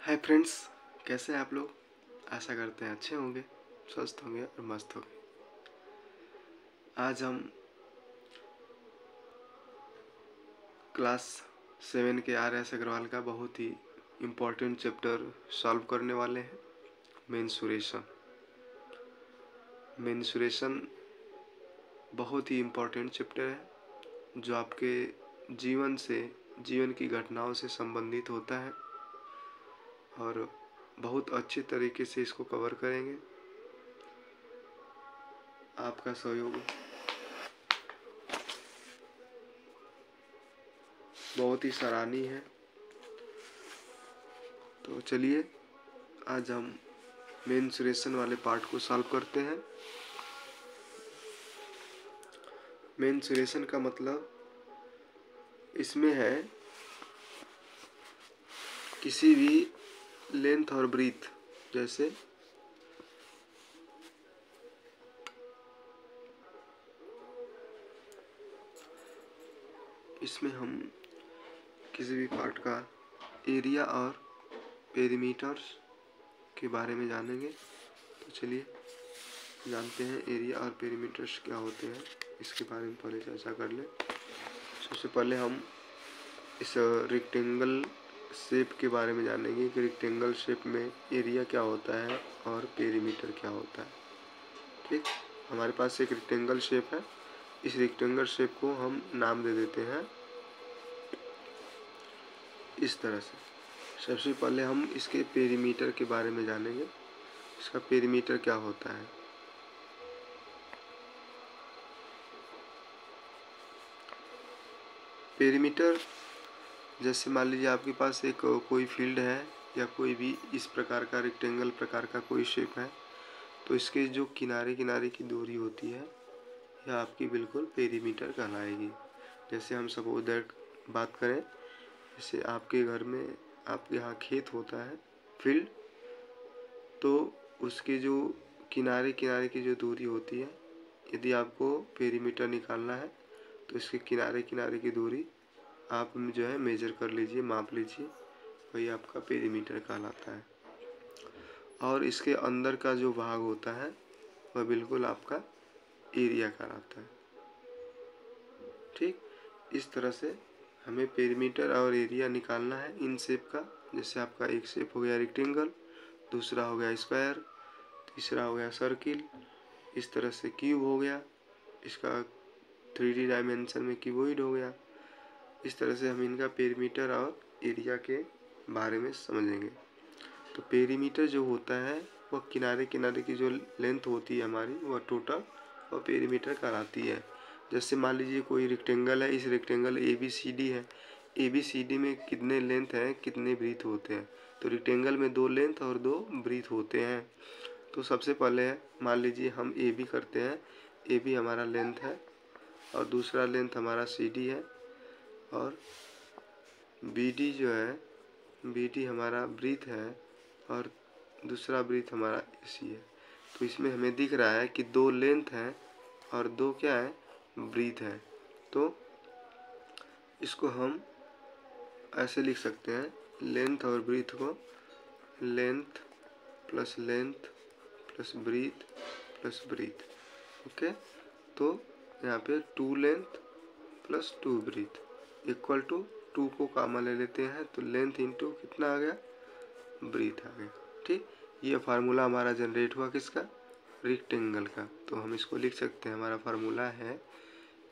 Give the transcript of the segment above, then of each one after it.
Hi friends, कैसे हैं आप लोग। आशा करते हैं अच्छे होंगे, स्वस्थ होंगे और मस्त होंगे। आज हम क्लास 7 के RS अग्रवाल का बहुत ही इम्पोर्टेंट चैप्टर सॉल्व करने वाले हैं। मेंस्ट्रुएशन बहुत ही इम्पोर्टेंट चैप्टर है जो आपके जीवन की घटनाओं से संबंधित होता है और बहुत अच्छे तरीके से इसको कवर करेंगे। आपका सहयोग बहुत ही सराहनीय है। तो चलिए आज हम मेंस्ट्रुएशन वाले पार्ट को सॉल्व करते हैं। मेंस्ट्रुएशन का मतलब इसमें है किसी भी लेंथ और ब्रीथ, जैसे इसमें हम किसी भी पार्ट का एरिया और पेरीमीटर्स के बारे में जानेंगे। तो चलिए जानते हैं एरिया और पेरीमीटर्स क्या होते हैं, इसके बारे में पहले चर्चा कर लें। सबसे पहले हम इस रेक्टेंगल शेप के बारे में जानेंगे कि रेक्टेंगल शेप में एरिया क्या होता है और पेरीमीटर क्या होता है। ठीक, हमारे पास एक रेक्टेंगल शेप है। इस रेक्टेंगल शेप को हम नाम दे देते हैं इस तरह से। सबसे पहले हम इसके पेरीमीटर के बारे में जानेंगे। इसका पेरीमीटर क्या होता है। पेरीमीटर, जैसे मान लीजिए आपके पास एक कोई फील्ड है या कोई भी इस प्रकार का रेक्टेंगल प्रकार का कोई शेप है, तो इसके जो किनारे किनारे की दूरी होती है यह आपकी बिल्कुल पेरीमीटर कहलाएगी। जैसे हम सपोज दैट बात करें, जैसे आपके घर में आपके यहाँ खेत होता है फील्ड, तो उसके जो किनारे किनारे की जो दूरी होती है, यदि आपको पेरीमीटर निकालना है तो इसके किनारे किनारे की दूरी आप जो है मेजर कर लीजिए, माप लीजिए, वही आपका पेरीमीटर कहलाता है। और इसके अंदर का जो भाग होता है वह बिल्कुल आपका एरिया कहलाता है। ठीक, इस तरह से हमें पेरीमीटर और एरिया निकालना है इन शेप का। जैसे आपका एक शेप हो गया रेक्टेंगल, दूसरा हो गया स्क्वायर, तीसरा हो गया सर्किल, इस तरह से क्यूब हो गया, इसका 3D डायमेंशन में क्यूबॉइड हो गया। इस तरह से हम इनका पेरीमीटर और एरिया के बारे में समझेंगे। तो पेरीमीटर जो होता है वह किनारे किनारे की जो लेंथ होती है हमारी, वह टोटल वह पेरीमीटर कहलाती है। जैसे मान लीजिए कोई रेक्टेंगल है, इस रेक्टेंगल ABCD है, ABCD में कितने लेंथ हैं, कितने ब्रीथ होते हैं। तो रेक्टेंगल में 2 लेंथ और 2 ब्रीथ होते हैं। तो सबसे पहले मान लीजिए हम AB करते हैं, AB हमारा लेंथ है और दूसरा लेंथ हमारा CD है, और BD जो है, BD हमारा ब्रीथ है और दूसरा ब्रीथ हमारा AC है। तो इसमें हमें दिख रहा है कि 2 लेंथ हैं और 2 क्या है, ब्रीथ है। तो इसको हम ऐसे लिख सकते हैं, लेंथ और ब्रीथ को length plus breadth plus breadth. Okay, तो यहाँ पे 2 length plus 2 breadth equal to 2 को कामा ले लेते हैं, तो लेंथ इंटू कितना आ गया, ब्रीथ आ गया। ठीक, ये फार्मूला हमारा जनरेट हुआ किसका, रेक्टेंगल का। तो हम इसको लिख सकते हैं, हमारा फार्मूला है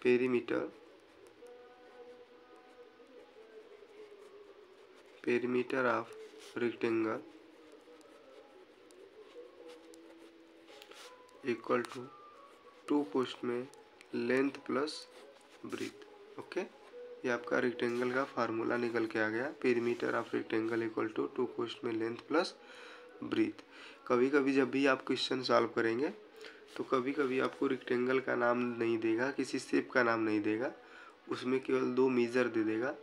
perimeter of rectangle equal to 2 पोस्ट में लेंथ प्लस ब्रीथ। ओके, ये आपका रेक्टेंगल का फार्मूला निकल के आ गया, perimeter of rectangle equal to 2 पोस्ट में लेंथ प्लस ब्रीथ। कभी कभी जब भी आप क्वेश्चन सॉल्व करेंगे तो कभी कभी आपको रेक्टेंगल का नाम नहीं देगा, किसी शेप का नाम नहीं देगा, उसमें केवल 2 मेजर दे देगा,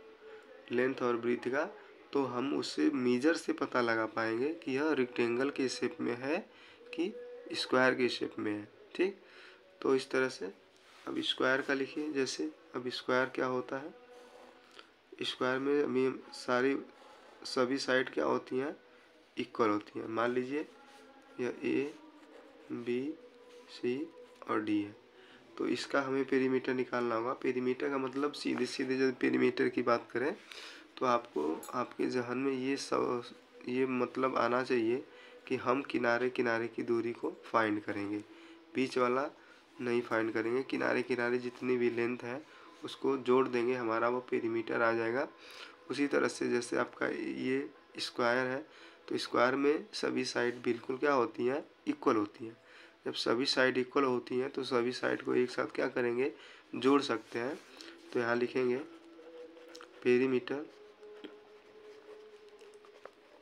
लेंथ और ब्रीथ का। तो हम उससे मेजर से पता लगा पाएंगे कि यह रेक्टेंगल के शेप में है कि स्क्वायर के शेप में है। ठीक, तो इस तरह से अब स्क्वायर का लिखिए। जैसे अब स्क्वायर क्या होता है, स्क्वायर में सभी साइड क्या होती हैं, इक्वल होती है। मान लीजिए यह ए बी सी और डी है, तो इसका हमें पेरीमीटर निकालना होगा। पेरीमीटर का मतलब सीधे सीधे जब पेरीमीटर की बात करें तो आपको आपके जहन में ये मतलब आना चाहिए कि हम किनारे किनारे की दूरी को फाइंड करेंगे, बीच वाला नहीं फाइंड करेंगे। किनारे किनारे जितनी भी लेंथ है उसको जोड़ देंगे, हमारा वो पेरीमीटर आ जाएगा। उसी तरह से जैसे आपका ये स्क्वायर है, तो स्क्वायर में सभी साइड बिल्कुल क्या होती हैं, इक्वल होती हैं। जब सभी साइड इक्वल होती हैं तो सभी साइड को एक साथ क्या करेंगे, जोड़ सकते हैं। तो यहाँ लिखेंगे perimeter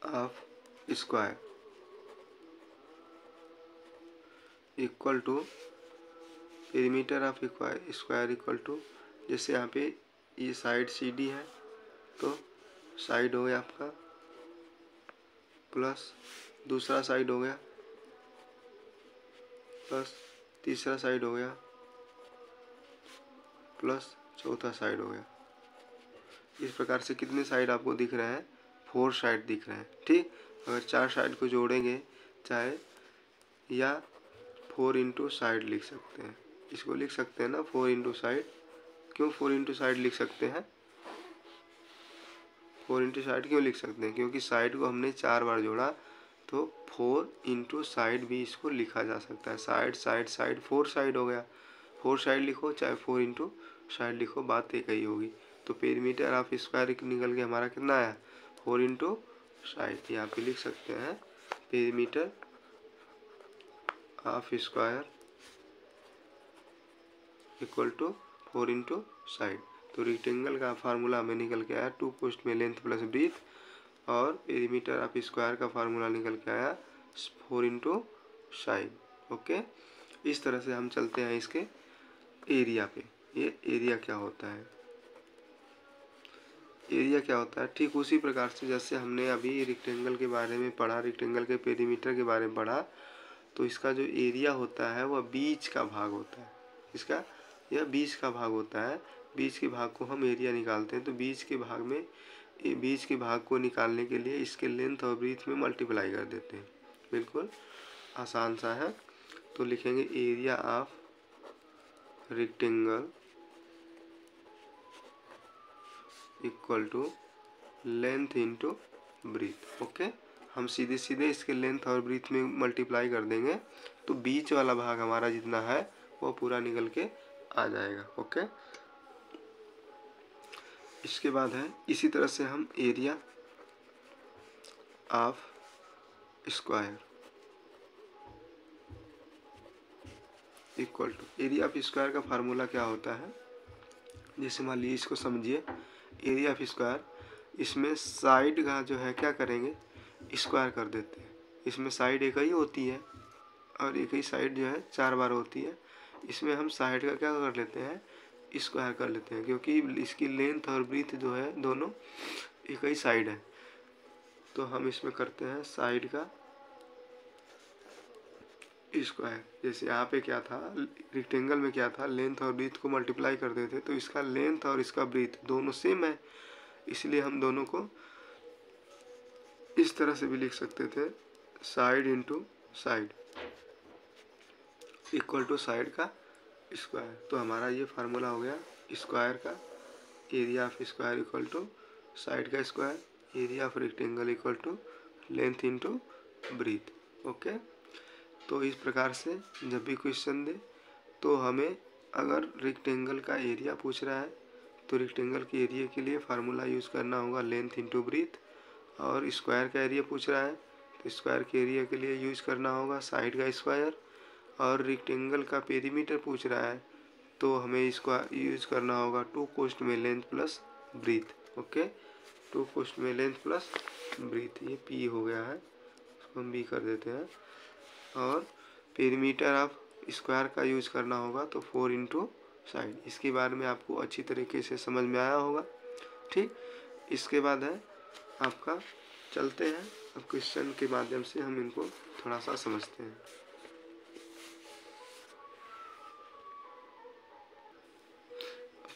of square equal to perimeter of square equal to, जैसे यहाँ पे ये साइड सी डी है तो साइड हो गया आपका प्लस दूसरा साइड हो गया प्लस तीसरा साइड हो गया प्लस चौथा साइड हो गया। इस प्रकार से कितने साइड आपको दिख रहे हैं, 4 साइड दिख रहे हैं। ठीक, अगर 4 साइड को जोड़ेंगे चाहे या 4 इंटू साइड लिख सकते हैं, इसको लिख सकते हैं ना 4 इंटू साइड। क्यों 4 इंटू साइड लिख सकते हैं, 4 इंटू साइड क्यों लिख सकते हैं, क्योंकि साइड को हमने 4 बार जोड़ा तो 4 इंटू साइड भी इसको लिखा जा सकता है। साइड साइड साइड 4 साइड हो गया, 4 साइड लिखो चाहे 4 इंटू साइड लिखो, बात एक ही होगी। तो पेरीमीटर ऑफ स्क्वायर निकल के हमारा कितना आया, 4 इंटू साइड। यहाँ पे लिख सकते हैं perimeter of square equal to 4 into side. तो रेक्टेंगल का फार्मूला हमें निकल के आया 2 कोस्ट में लेंथ प्लस ब्रीथ, और पेरीमीटर ऑफ स्क्वायर का फार्मूला निकल के आया 4 इंटू साइड। ओके, इस तरह से हम चलते हैं इसके एरिया पे। ये एरिया क्या होता है, एरिया क्या होता है, ठीक उसी प्रकार से जैसे हमने अभी रेक्टेंगल के बारे में पढ़ा, रेक्टेंगल के पेरीमीटर के बारे में पढ़ा, तो इसका जो एरिया होता है वह बीच का भाग होता है। इसका यह बीच का भाग होता है, बीच के भाग को हम एरिया निकालते हैं। तो बीच के भाग में बीच के भाग को निकालने के लिए इसके लेंथ और ब्रीथ में मल्टीप्लाई कर देते हैं, बिल्कुल आसान सा है। तो लिखेंगे area of rectangle equal to length into breadth. Okay, हम सीधे सीधे इसके लेंथ और ब्रीथ में मल्टीप्लाई कर देंगे तो बीच वाला भाग हमारा जितना है वो पूरा निकल के आ जाएगा। ओके, इसके बाद है इसी तरह से हम area of square equal to, area of square का फार्मूला क्या होता है, जैसे मान लीजिए इसको समझिए, एरिया ऑफ स्क्वायर, इसमें साइड का जो है क्या करेंगे, स्क्वायर कर देते हैं। इसमें साइड एक ही होती है और एक ही साइड जो है 4 बार होती है, इसमें हम साइड का क्या कर लेते हैं, स्क्वायर कर लेते हैं, क्योंकि इसकी लेंथ और ब्रीथ जो है दोनों एक ही साइड है। तो हम इसमें करते हैं साइड का स्क्वायर। जैसे यहाँ पे क्या था, रेक्टेंगल में क्या था, लेंथ और ब्रीथ को मल्टीप्लाई कर देते, तो इसका लेंथ और इसका ब्रीथ दोनों सेम है, इसलिए हम दोनों को इस तरह से भी लिख सकते थे, side into side equal to side का स्क्वायर। तो हमारा ये फार्मूला हो गया स्क्वायर का, area of square equal to side का square, area of rectangle equal to length into breadth. Okay, तो इस प्रकार से जब भी क्वेश्चन दे तो हमें अगर रेक्टेंगल का एरिया पूछ रहा है तो रेक्टेंगल के एरिया के लिए फार्मूला यूज़ करना होगा लेंथ इंटू ब्रीथ, और स्क्वायर का एरिया पूछ रहा है तो स्क्वायर के एरिया के लिए यूज़ करना होगा साइड का स्क्वायर, और रेक्टेंगल का पेरीमीटर पूछ रहा है तो हमें इसको यूज़ करना होगा 2 कोस्ट में लेंथ प्लस ब्रीथ। ओके, 2 कोस्ट में लेंथ प्लस ब्रीथ, ये पी हो गया है, इसको हम बी कर देते हैं। और पेरीमीटर ऑफ स्क्वायर का यूज़ करना होगा तो 4 इंटू साइड। इसके बारे में आपको अच्छी तरीके से समझ में आया होगा। ठीक, इसके बाद है आपका, चलते हैं अब क्वेश्चन के माध्यम से हम इनको थोड़ा सा समझते हैं।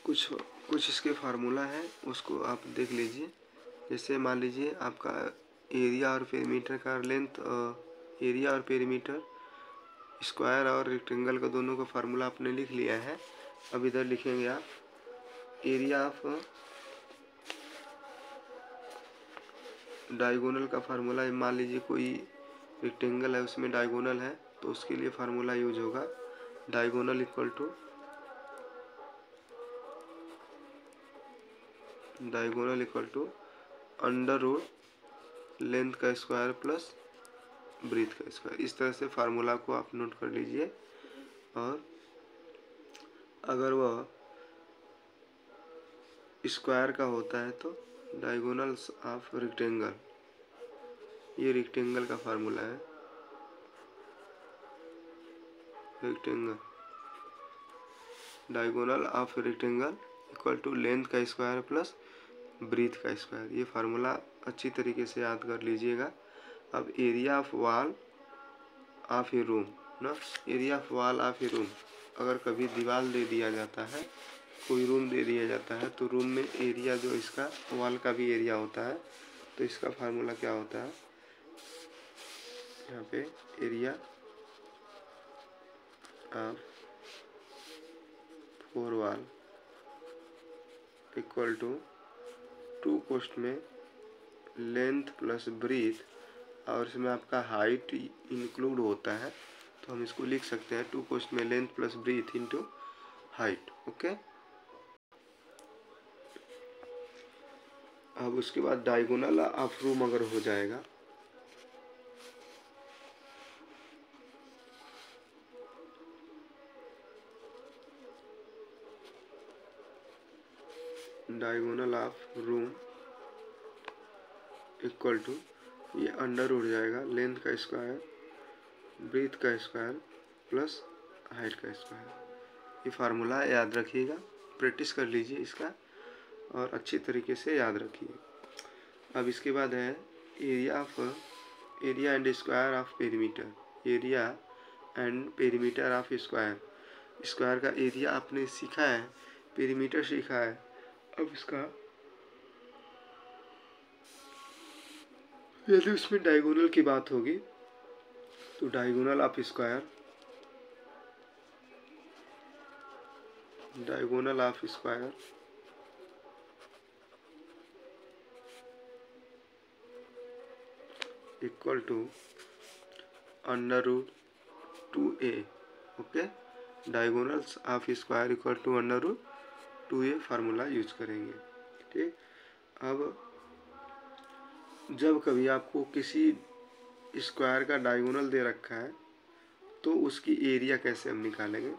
कुछ इसके फार्मूला है उसको आप देख लीजिए। जैसे मान लीजिए आपका एरिया और पेरीमीटर का लेंथ, एरिया और पेरीमीटर, स्क्वायर और रेक्टेंगल का दोनों का फार्मूला आपने लिख लिया है। अब इधर लिखेंगे आप एरिया ऑफ डायगोनल का फार्मूला। मान लीजिए कोई रेक्टेंगल है, उसमें डायगोनल है, तो उसके लिए फार्मूला यूज होगा diagonal equal to under root length का स्क्वायर प्लस ब्रीथ का स्क्वायर। इस तरह से फार्मूला को आप नोट कर लीजिए। और अगर वह स्क्वायर का होता है तो डायगोनल्स ऑफ रेक्टेंगल, ये रेक्टेंगल का फार्मूला है। Rectangle diagonal of rectangle equal to length का स्क्वायर प्लस ब्रीथ का स्क्वायर। ये फार्मूला अच्छी तरीके से याद कर लीजिएगा। अब area of wall of a room ना, area of wall of a room, अगर कभी दीवार दे दिया जाता है, कोई रूम दे दिया जाता है, तो रूम में एरिया जो इसका वॉल का भी एरिया होता है, तो इसका फार्मूला क्या होता है, यहाँ पे area of four wall equal to 2 कोष्ठ में लेंथ प्लस ब्रीथ, और इसमें आपका हाइट इंक्लूड होता है, तो हम इसको लिख सकते हैं 2 कोष्ठ में length plus breadth into height. Okay, अब उसके बाद डायगोनल ऑफ रूम अगर हो जाएगा, diagonal of room equal to, ये अंडर उड़ जाएगा लेंथ का स्क्वायर ब्रीथ का स्क्वायर प्लस हाइट का स्क्वायर। ये फार्मूला याद रखिएगा, प्रैक्टिस कर लीजिए इसका और अच्छी तरीके से याद रखिए। अब इसके बाद है area and square of perimeter. Area and perimeter of square, square का एरिया आपने सीखा है, पेरीमीटर सीखा है। अब इसका यदि उसमें डायगोनल की बात होगी तो diagonal of square, diagonal of square equal to under root 2a। Okay, diagonals of square equal to under root 2a formula use करेंगे। ठीक, अब जब कभी आपको किसी स्क्वायर का डायगोनल दे रखा है तो उसकी एरिया कैसे हम निकालेंगे,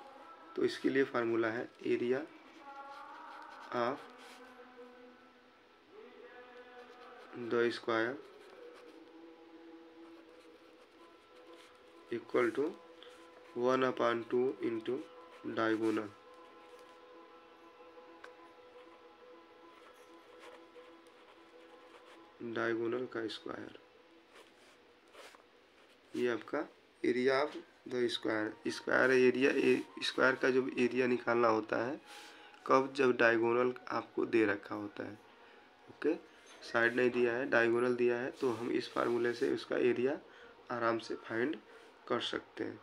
तो इसके लिए फार्मूला है area of the square equal to 1/2 into diagonal. Diagonal का स्क्वायर, ये आपका area of the square. Square area, square का जब एरिया निकालना होता है कब, जब डायगोनल आपको दे रखा होता है। ओके, साइड नहीं दिया है, डायगोनल दिया है, तो हम इस फार्मूले से उसका एरिया आराम से फाइंड कर सकते हैं।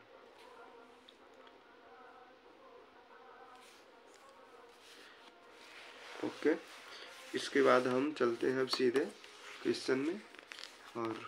ओके, इसके बाद हम चलते हैं अब सीधे क्वेश्चन में, और